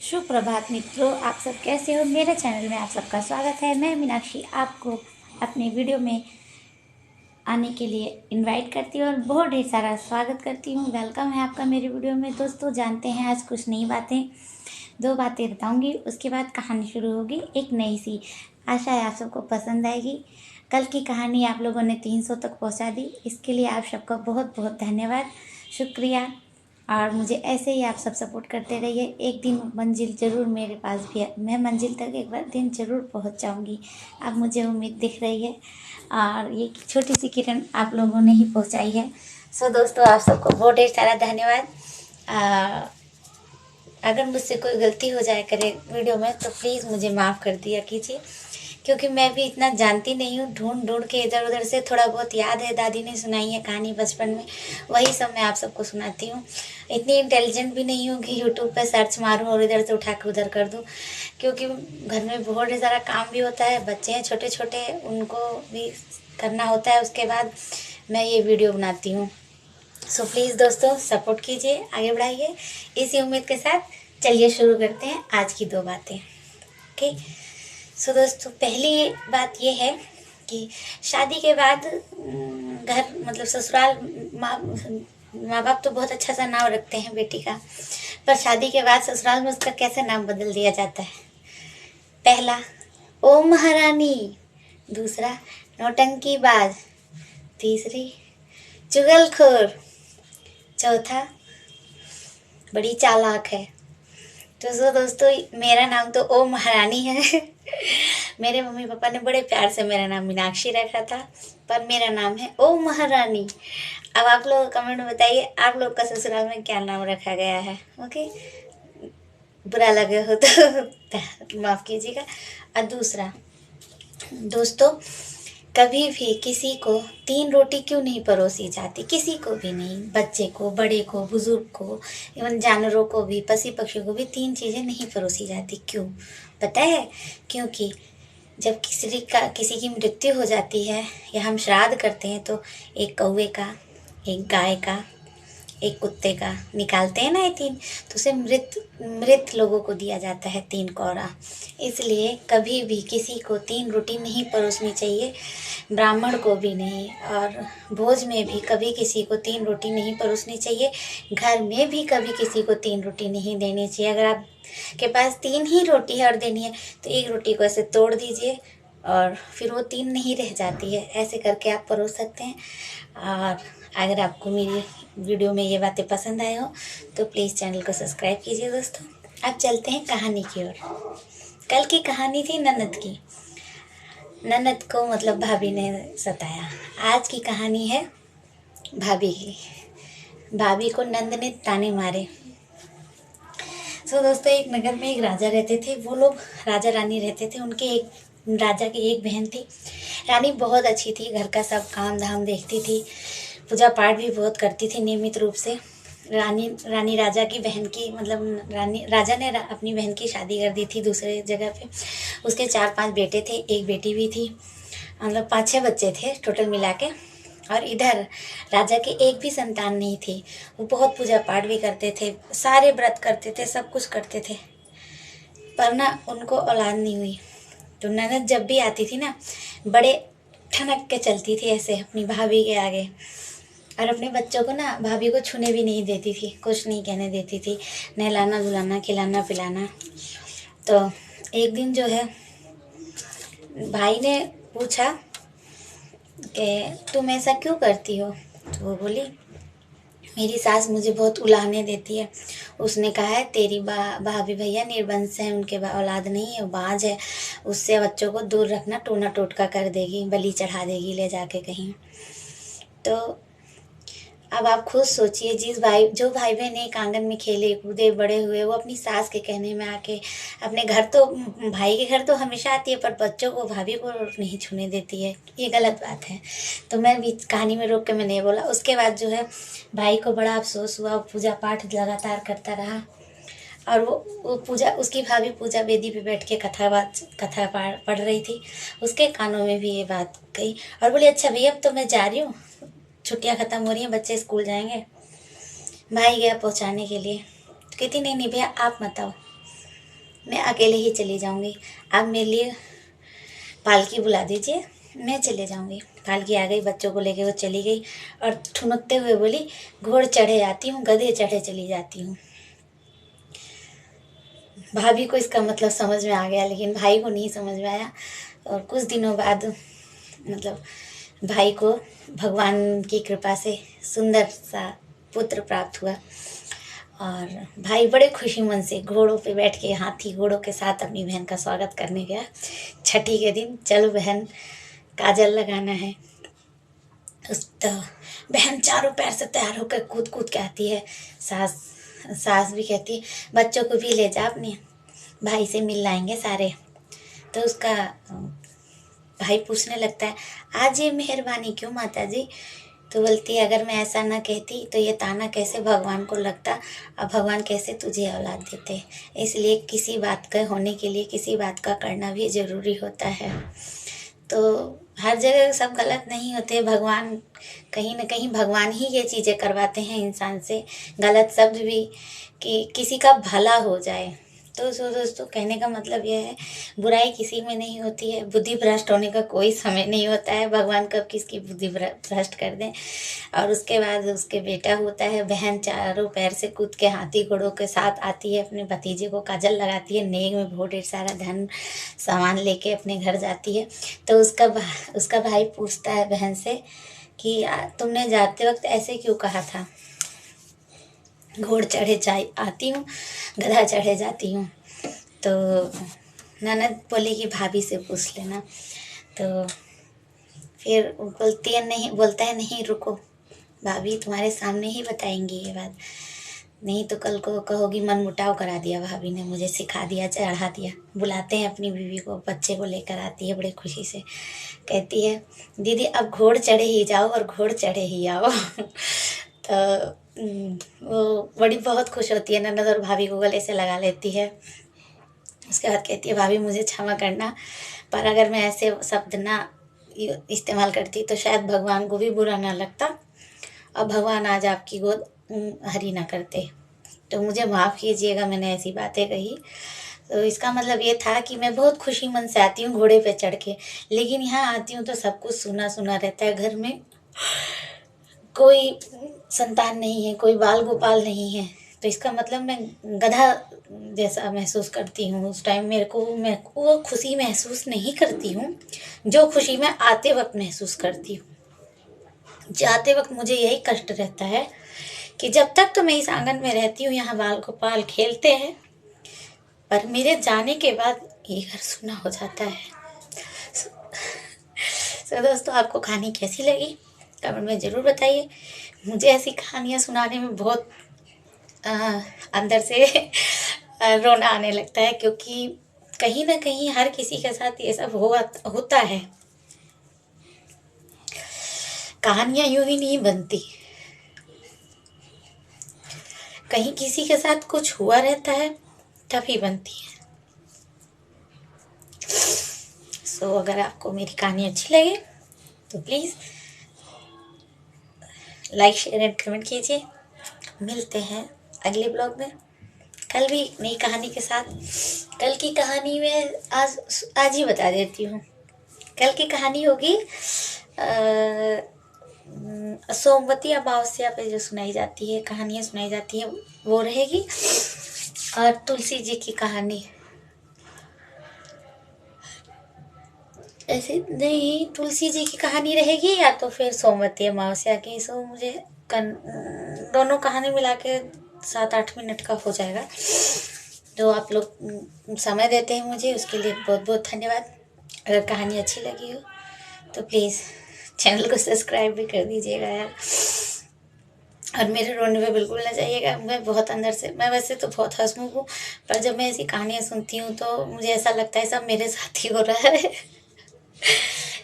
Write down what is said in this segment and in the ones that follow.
सुप्रभात मित्रों, आप सब कैसे हो। मेरे चैनल में आप सबका स्वागत है। मैं मीनाक्षी आपको अपने वीडियो में आने के लिए इनवाइट करती हूँ और बहुत ढेर सारा स्वागत करती हूँ। वेलकम है आपका मेरे वीडियो में। दोस्तों, जानते हैं आज कुछ नई बातें, दो बातें बताऊंगी, उसके बाद कहानी शुरू होगी एक नई सी। आशा है आप सबको पसंद आएगी। कल की कहानी आप लोगों ने 300 तक पहुँचा दी, इसके लिए आप सबका बहुत बहुत धन्यवाद, शुक्रिया। और मुझे ऐसे ही आप सब सपोर्ट करते रहिए। एक दिन मंजिल ज़रूर मेरे पास भी है, मैं मंजिल तक एक बार दिन ज़रूर पहुंच जाऊंगी। अब मुझे उम्मीद दिख रही है और ये छोटी सी किरण आप लोगों ने ही पहुंचाई है। सो दोस्तों, आप सबको बहुत ढेर सारा धन्यवाद। अगर मुझसे कोई गलती हो जाए करे वीडियो में तो प्लीज़ मुझे माफ़ कर दिया कीजिए, क्योंकि मैं भी इतना जानती नहीं हूँ। ढूंढ ढूंढ के इधर उधर से थोड़ा बहुत याद है, दादी ने सुनाई है कहानी बचपन में, वही सब मैं आप सबको सुनाती हूँ। इतनी इंटेलिजेंट भी नहीं हूँ कि यूट्यूब पे सर्च मारूँ और इधर से उठा के उधर कर दूँ, क्योंकि घर में बहुत सारा काम भी होता है। बच्चे हैं छोटे छोटे, उनको भी करना होता है। उसके बाद मैं ये वीडियो बनाती हूँ। सो प्लीज़ दोस्तों, सपोर्ट कीजिए, आगे बढ़ाइए। इसी उम्मीद के साथ चलिए शुरू करते हैं आज की दो बातें। ओके। सो दोस्तों, पहली बात ये है कि शादी के बाद घर मतलब ससुराल, माँ बाप तो बहुत अच्छा सा नाम रखते हैं बेटी का, पर शादी के बाद ससुराल में उसका कैसे नाम बदल दिया जाता है। पहला, ओ महारानी। दूसरा, नौटंकीबाज। तीसरी, चुगलखोर। चौथा, बड़ी चालाक है। तो दोस्तों, मेरा नाम तो ओ महारानी है। मेरे मम्मी पापा ने बड़े प्यार से मेरा नाम मीनाक्षी रखा था, पर मेरा नाम है ओ महारानी। अब आप लोग कमेंट में बताइए, आप लोग का ससुराल में क्या नाम रखा गया है। ओके, बुरा लगे हो तो माफ़ कीजिएगा। और दूसरा दोस्तों, कभी भी किसी को 3 रोटी क्यों नहीं परोसी जाती, किसी को भी नहीं, बच्चे को, बड़े को, बुजुर्ग को, इवन जानवरों को भी, पशु पक्षियों को भी 3 चीज़ें नहीं परोसी जाती। क्यों पता है? क्योंकि जब किसी की मृत्यु हो जाती है या हम श्राद्ध करते हैं तो एक कौवे का, एक गाय का, एक कुत्ते का निकालते हैं ना ये 3, तो उसे मृत लोगों को दिया जाता है 3 कौरा। इसलिए कभी भी किसी को 3 रोटी नहीं परोसनी चाहिए, ब्राह्मण को भी नहीं, और भोज में भी कभी किसी को 3 रोटी नहीं परोसनी चाहिए। घर में भी कभी किसी को 3 रोटी नहीं देनी चाहिए। अगर आप के पास 3 ही रोटी है और देनी है तो एक रोटी को ऐसे तोड़ दीजिए और फिर वो 3 नहीं रह जाती है। ऐसे करके आप परोस सकते हैं। और अगर आपको मेरी वीडियो में ये बातें पसंद आए हो तो प्लीज़ चैनल को सब्सक्राइब कीजिए। दोस्तों, अब चलते हैं कहानी की ओर। कल की कहानी थी ननद की। ननद को मतलब भाभी ने सताया। आज की कहानी है भाभी की। भाभी को नंद ने ताने मारे। दोस्तों, एक नगर में एक राजा रहते थे। वो लोग राजा रानी रहते थे। उनके एक राजा की एक बहन थी। रानी बहुत अच्छी थी, घर का सब काम धाम देखती थी, पूजा पाठ भी बहुत करती थी नियमित रूप से। रानी राजा की बहन की मतलब राजा ने अपनी बहन की शादी कर दी थी दूसरे जगह पे। उसके 4-5 बेटे थे, एक बेटी भी थी, मतलब 5-6 बच्चे थे टोटल मिला के। और इधर राजा के एक भी संतान नहीं थी। वो बहुत पूजा पाठ भी करते थे, सारे व्रत करते थे, सब कुछ करते थे, पर ना उनको औलाद नहीं हुई। तो ननद जब भी आती थी ना, बड़े ठनक के चलती थी ऐसे अपनी भाभी के आगे, और अपने बच्चों को ना भाभी को छूने भी नहीं देती थी, कुछ नहीं कहने देती थी, नहलाना धुलाना, खिलाना पिलाना। तो एक दिन जो है भाई ने पूछा कि तुम ऐसा क्यों करती हो। तो वो बोली, मेरी सास मुझे बहुत उलाहने देती है। उसने कहा है तेरी भाभी भैया निर्वंश है, उनके औलाद नहीं है, वो बाज है, उससे बच्चों को दूर रखना, टोना टोटका कर देगी, बलि चढ़ा देगी ले जाके कहीं। तो अब आप खुद सोचिए, जो भाई बहन एक आंगन में खेले कूदे बड़े हुए, वो अपनी सास के कहने में आके अपने घर, तो भाई के घर तो हमेशा आती है पर बच्चों को, भाभी को नहीं छूने देती है, ये गलत बात है। तो मैं भी कहानी में रोक के मैं नहीं बोला। उसके बाद जो है भाई को बड़ा अफसोस हुआ, पूजा पाठ लगातार करता रहा, और वो पूजा, उसकी भाभी पूजा वेदी पे बैठ के कथा पढ़ रही थी। उसके कानों में भी ये बात गई और बोली, अच्छा भैया अब तो मैं जा रही हूँ, छुट्टियां ख़त्म हो रही हैं, बच्चे स्कूल जाएंगे। भाई गया पहुंचाने के लिए, तो कहती नहीं नहीं भैया आप मत आओ, मैं अकेले ही चली जाऊंगी। आप मेरे लिए पालकी बुला दीजिए, मैं चले जाऊंगी। पालकी आ गई, बच्चों को लेके वो चली गई और ठुनकते हुए बोली, घोड़ चढ़े आती हूँ, गधे चढ़े चली जाती हूँ। भाभी को इसका मतलब समझ में आ गया, लेकिन भाई को नहीं समझ में आया। और कुछ दिनों बाद मतलब भाई को भगवान की कृपा से सुंदर सा पुत्र प्राप्त हुआ और भाई बड़े खुशी मन से घोड़ों पे बैठ के, हाथी घोड़ों के साथ अपनी बहन का स्वागत करने गया। छठी के दिन, चलो बहन काजल लगाना है। तो बहन चारों पैर से तैयार होकर कूद कूद के आती है। सास भी कहती है, बच्चों को भी ले जा, अपने भाई से मिल लाएंगे सारे। तो उसका भाई पूछने लगता है, आज ये मेहरबानी क्यों माता जी? तो बोलती है, अगर मैं ऐसा ना कहती तो ये ताना कैसे भगवान को लगता और भगवान कैसे तुझे औलाद देते। इसलिए किसी बात का होने के लिए किसी बात का करना भी ज़रूरी होता है। तो हर जगह सब गलत नहीं होते। भगवान कहीं ना कहीं भगवान ही ये चीज़ें करवाते हैं इंसान से, गलत शब्द भी, कि किसी का भला हो जाए। तो दोस्तों कहने का मतलब यह है, बुराई किसी में नहीं होती है। बुद्धि भ्रष्ट होने का कोई समय नहीं होता है। भगवान कब किसकी बुद्धि भ्रष्ट कर दें। और उसके बाद उसके बेटा होता है। बहन चारों पैर से कूद के हाथी घोड़ों के साथ आती है, अपने भतीजे को काजल लगाती है, नेक में बहुत ढेर सारा धन सामान लेके अपने घर जाती है। तो उसका भाई पूछता है बहन से कि तुमने जाते वक्त ऐसे क्यों कहा था? घोड़ चढ़े आती हूँ, गधा चढ़े जाती हूँ। तो ननद बोली कि भाभी से पूछ लेना। तो फिर बोलता है नहीं रुको, भाभी तुम्हारे सामने ही बताएंगी ये बात, नहीं तो कल को कहोगी मन मुटाव करा दिया भाभी ने, मुझे सिखा दिया, चढ़ा दिया। बुलाते हैं अपनी बीवी को, बच्चे को लेकर आती है बड़े खुशी से, कहती है दीदी अब घोड़ चढ़े ही जाओ और घोड़ चढ़े ही आओ। तो वो बड़ी बहुत खुश होती है। ननद और भाभी को गले से लगा लेती है। उसके बाद कहती है, भाभी मुझे क्षमा करना, पर अगर मैं ऐसे शब्द ना इस्तेमाल करती तो शायद भगवान को भी बुरा ना लगता और भगवान आज आपकी गोद हरी ना करते। तो मुझे माफ़ कीजिएगा, मैंने ऐसी बातें कही। तो इसका मतलब ये था कि मैं बहुत खुशी मन से आती हूँ घोड़े पे चढ़ के, लेकिन यहाँ आती हूँ तो सब कुछ सुना सुना रहता है। घर में कोई संतान नहीं है, कोई बाल गोपाल नहीं है। तो इसका मतलब मैं गधा जैसा महसूस करती हूँ। उस टाइम मैं वो खुशी महसूस नहीं करती हूँ जो खुशी मैं आते वक्त महसूस करती हूँ। जाते वक्त मुझे यही कष्ट रहता है कि जब तक तो मैं इस आंगन में रहती हूँ, यहाँ बाल गोपाल खेलते हैं, पर मेरे जाने के बाद ये घर सुना हो जाता है। तो दोस्तों आपको कहानी कैसी लगी कमेंट में ज़रूर बताइए। मुझे ऐसी कहानियाँ सुनाने में बहुत अंदर से रोना आने लगता है, क्योंकि कहीं ना कहीं हर किसी के साथ ये सब होता है। कहानियाँ यूं ही नहीं बनती, कहीं किसी के साथ कुछ हुआ रहता है तभी बनती है। सो अगर आपको मेरी कहानी अच्छी लगे तो please like share and comment कीजिए। मिलते हैं अगले ब्लॉग में कल भी नई कहानी के साथ। कल की कहानी में आज ही बता देती हूँ। कल की कहानी होगी सोमवती अमावस्या पे जो सुनाई जाती है, कहानियाँ सुनाई जाती है, वो रहेगी। और तुलसी जी की कहानी, ऐसे नहीं, तुलसी जी की कहानी रहेगी या तो फिर सोमवती अमावस्या की। सो मुझे दोनों कहानी मिला के 7-8 मिनट का हो जाएगा। तो आप लोग समय देते हैं मुझे, उसके लिए बहुत बहुत धन्यवाद। अगर कहानी अच्छी लगी हो तो प्लीज़ चैनल को सब्सक्राइब भी कर दीजिएगा यार। और मेरे रोने पे बिल्कुल ना जाइएगा। मैं बहुत अंदर से, मैं वैसे तो बहुत हंसमुख हूँ, पर जब मैं ऐसी कहानियाँ सुनती हूँ तो मुझे ऐसा लगता है सब मेरे साथ ही हो रहा है।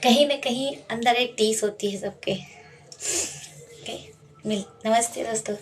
कहीं ना कहीं अंदर एक टीस होती है सबके। ओके, नमस्ते दोस्तों।